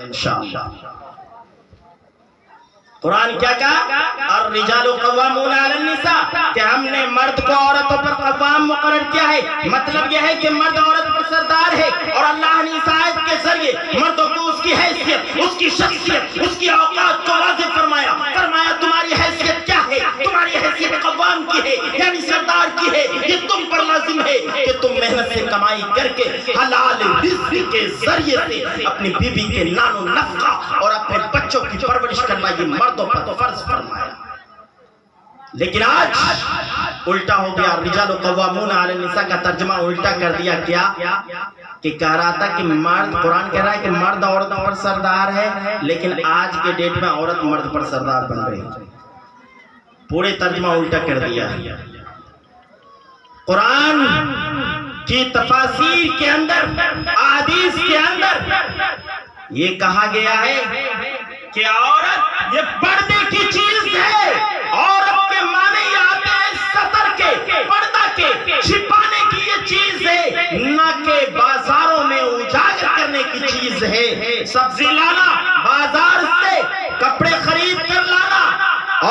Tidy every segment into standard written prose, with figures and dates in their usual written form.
انشاءاللہ۔ قرآن کیا کہا؟ الرجال قوامون علی النساء، کہ ہم نے مرد کو عورتوں پر قوام مقرر کیا ہے۔ مطلب یہ ہے کہ مرد عورت پر سردار ہے، اور اللہ نے اس آیت کے ذریعے مردوں کو اس کی حیثیت، اس کی شخصیت، اس کی اوقات کو واضح فرمایا۔ فرمایا تمہاری حیثیت کیا ہے؟ تمہاری حیثیت قوام کی ہے، یعنی سردار کی ہے۔ یہ تم پر لازم ہے کہ تم محنت سے کمائی کر کے حلال رزق کے ذریعے سے اپنی بیوی کے نان و نفقہ اور اپنے بچوں کی پرورش کرنا یہ مردوں پر تو فرض فرمایا۔ لیکن آج الٹا ہو گیا، الرجال قوامون علی النساء کا ترجمہ الٹا کر دیا۔ کیا کہ کہہ رہا تھا کہ مرد، قرآن کہہ رہا ہے کہ مرد عورت پر سردار ہے، لیکن آج کے ڈیٹ میں عورت مرد پر سردار بن رہی ہے۔ پورے ترجمہ الٹا کر دیا۔ قرآن کی تفاسیر کے اندر، احادیث کے اندر یہ کہا گیا ہے کہ عورت یہ پردے کی چیز ہے۔ عورت کے معنی یہ آتے ہیں ستر کے، پردہ کے، چھپانے کی یہ چیز ہے، نہ کہ بازاروں میں اجاگر کرنے کی چیز ہے۔ سبزی لانا بازار سے، کپڑے خرید کر لانا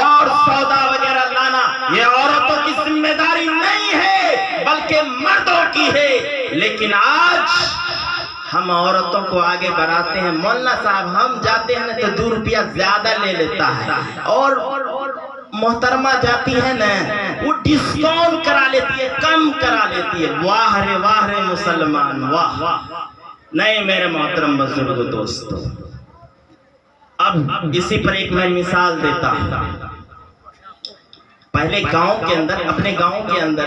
اور سودا وغیرہ لانا یہ عورتوں کی ذمہ داری نہیں ہے بلکہ مردوں کی ہے۔ لیکن آج ہم عورتوں کو آگے بڑھاتے ہیں۔ مولانا صاحب ہم جاتے ہیں نا تو 2 روپیہ زیادہ لے لیتا ہے، اور محترمہ جاتی ہے نا وہ ڈسکاؤنٹ کرا لیتی ہے، کم کرا لیتی ہے۔ واہ رے مسلمان واہ! نہیں میرے محترم بزرگ دوستو، اب اسی پر ایک میں مثال دیتا ہوں۔ پہلے گاؤں کے اندر، اپنے گاؤں کے اندر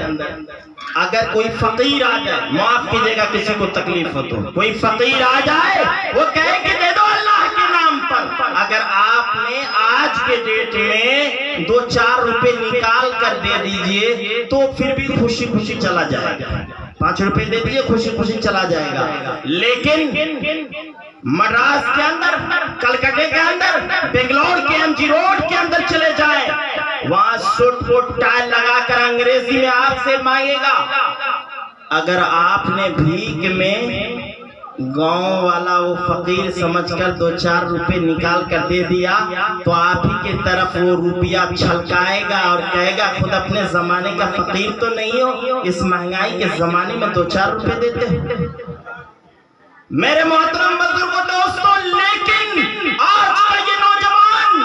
اگر کوئی فقیر آ جائے، معاف کیجئے گا کسی کو تکلیف ہو تو، کوئی فقیر آ جائے وہ کہے کہ دے دو اللہ کے نام پر، اگر آپ نے آج کے ڈیٹ میں 2-4 روپے نکال کر دے دیجئے تو پھر بھی خوشی خوشی چلا جائے گا۔ 5 روپے دے دیجئے خوشی خوشی چلا جائے گا۔ لیکن مدراس کے اندر، کلکتے کے اندر، بنگلور کے ایم جی روڈ کے اندر چلے جائیں، وہاں سوٹ پوٹ ٹائل لگا کر انگریزی میں آپ سے مانگے گا۔ اگر آپ نے بھیک میں گاؤں والا وہ فقیر سمجھ کر 2-4 روپے نکال کر دے دیا تو آپ ہی کی طرف وہ روپیہ چھلکائے گا اور کہے گا خود اپنے زمانے کا فقیر تو نہیں ہو، اس مہنگائی کے زمانے میں 2-4 روپے دیتے ہو۔ میرے محترم بزرگوں دوستوں، لیکن آج کا یہ نوجوان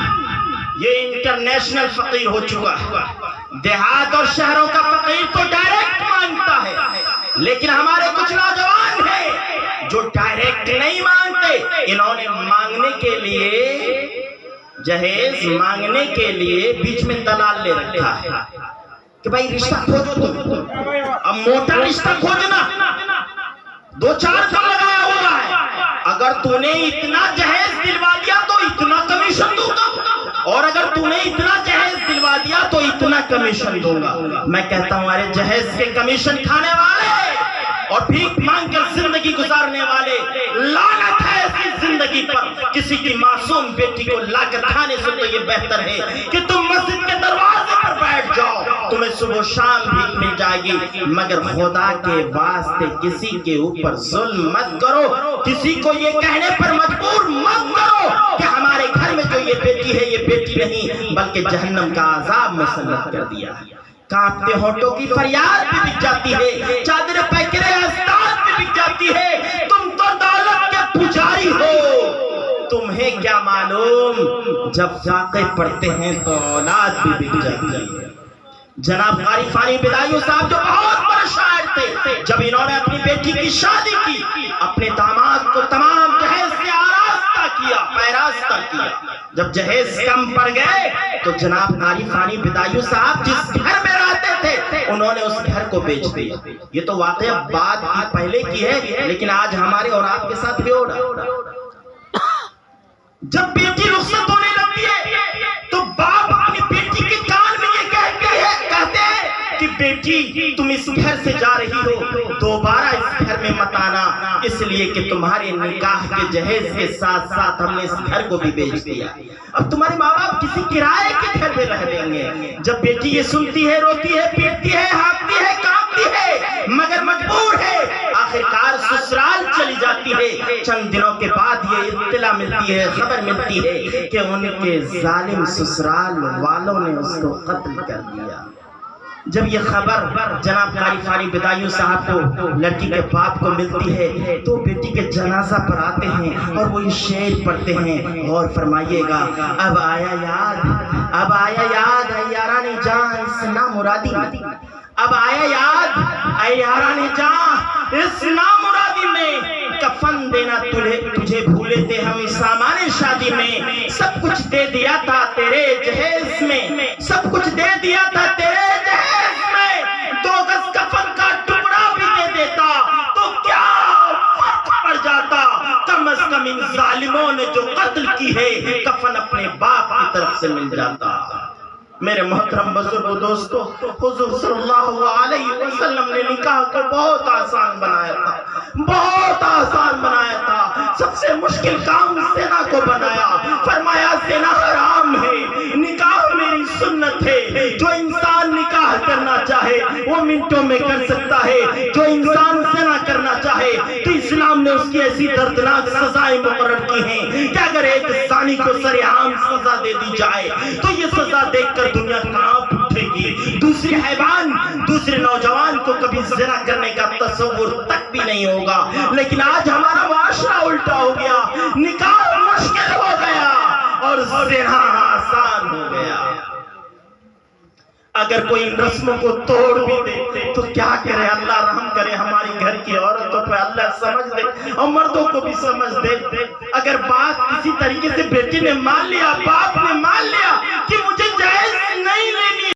یہ انٹرنیشنل فقیر ہو چکا ہے۔ دیہات اور شہروں کا فقیر تو ڈائریکٹ مانگتا ہے، لیکن ہمارے کچھ نوجوان ہیں جو ڈائریکٹ نہیں مانگتے۔ انہوں نے مانگنے کے لیے، جہیز مانگنے کے لیے بیچ میں دلال لے رکھا ہے کہ بھائی رشتہ کھوجو تم، اب موٹا رشتہ کھوجنا، 2-4 سال لگایا ہوا ہے، اگر تو نے اتنا جہیز دلوا دیا تو اتنا کمیشن دوں گا، اور اگر تو نے اتنا جہیز دلوا دیا تو اتنا کمیشن دوں گا۔ میں کہتا ہوں ارے جہیز کے کمیشن کھانے والے اور بھیک مانگ کر زندگی گزارنے والے، لعنت ہے ایسی زندگی پر۔ کسی کی معصوم بیٹی کو لا کر کھانے سے تو یہ بہتر ہے کہ تم مسجد کے دروازے پر بیٹھ جاؤ، تمہیں صبح و شام بھیک مل جائے گی، مگر خدا کے واسطے کسی کے اوپر ظلم مت کرو، کسی کو یہ کہنے پر مجبور مت کرو کہ ہمارے گھر میں جو یہ بیٹی ہے یہ بیٹی نہیں بلکہ جہنم کا عذاب مسلط کر دیا۔ کانپتے ہونٹوں کی فریاد بھی بک جاتی ہے، چادر پیکرے استاد بھی بک جاتی ہے۔ تم تو دولت کے پجاری ہو، تمہیں کیا معلوم جب فاقے پڑتے ہیں تو اولاد بھی بک جاتی ہے۔ جناب قاری فانی بدایوں صاحب جو بہت بڑے شاعر تھے، جب انہوں نے اپنی بیٹی کی شادی کی، اپنے داماد کو تمام جہیز سے آراستہ کیا، پیراستہ کیا۔ جب جہیز کم پڑ گئے تو جناب قاری فانی بدایوں صاحب جس گھر میں رہتے تھے انہوں نے اس گھر کو بیچ دیا۔ یہ تو واقعہ بعد کی پہلے کی ہے، لیکن آج ہمارے اور آپ کے ساتھ بھی ہو رہا۔ جب بیٹی رخصت ہونے لگتی ہے تو باپ اپنی بیٹی کے کان میں یہ کہتے ہیں کہ بیٹی تم اس گھر سے جا رہی ہو، دوبارہ اس گھر میں مت آنا، اس لیے کہ تمہارے نکاح کے جہیز کے ساتھ ساتھ ہم نے اس گھر کو بھی بیچ دیا۔ اب تمہارے ماں باپ کسی کرائے کے گھر میں رہ لیں گے۔ جب بیٹی یہ سنتی ہے، روتی ہے، پیٹتی ہے، ہانپتی ہے، کانپتی ہے، مگر مجبور ہے، آخرکار سسرال چلی جاتی ہے۔ چند دنوں کے بعد یہ اطلاع ملتی ہے، خبر ملتی ہے کہ ان کے ظالم سسرال والوں نے اس کو قتل کر دیا۔ جب یہ خبر جناب قاری فانی بدایوں صاحب کو، لڑکی کے باپ کو ملتی ہے تو بیٹی کے جنازہ پر آتے ہیں اور وہ یہ شعر پڑھتے ہیں، غور فرمائیے گا۔ اب آیا یاد اے یاران جان اس نامرادی، اب آیا یاد اے یاران جان اس نامرادی میں، کفن دینا تجھے بھولے تھے ہم سامان شادی میں، سب کچھ دے دیا تھا تیرے جہیز میں، سب کچھ دے دیا تھا تیرے جہیز میں، 2 گز کفن کا ٹکڑا بھی دے دیتا تو کیا فرق پڑ جاتا، کم از کم ان ظالموں نے جو قتل کی ہے کفن اپنے باپ کی طرف سے مل جاتا۔ میرے محترم بزرگوں دوستو، حضور صلی اللہ علیہ وسلم نے نکاح کو بہت آسان بنایا تھا، بہت آسان بنایا تھا۔ سب سے مشکل کام زنا کو بنایا، فرمایا زنا حرام ہے، نکاح میری سنت ہے، جو انسان نکاح کرنا چاہے وہ منٹوں میں کر سکتا ہے، جو انسان زنا کرنا چاہے تو اسلام نے اس کی ایسی دردناک سزائیں مقرر کی ہیں کہ اگر ایک زانی کو سرعام سزا دے دی جائے تو یہ سزا دیکھ کر دنیا کانپ اٹھے گی، دوسرے حیوان، دوسرے نوجوان کو کبھی زنا کرنے کا تصور تک بھی نہیں ہوگا۔ لیکن آج ہمارا معاشرہ الٹا ہو گیا، نکاح مشکل ہو گیا اور زنا آسان ہو گیا۔ اگر کوئی ان رسموں کو توڑ بھی دے تو کیا کرے، اللہ رحم کرے ہماری گھر کی عورتوں پہ، اللہ سمجھ دے اور مردوں کو بھی سمجھ دے۔ اگر بات کسی طریقے سے بیٹی نے مان لیا، باپ نے مان لیا کہ مجھے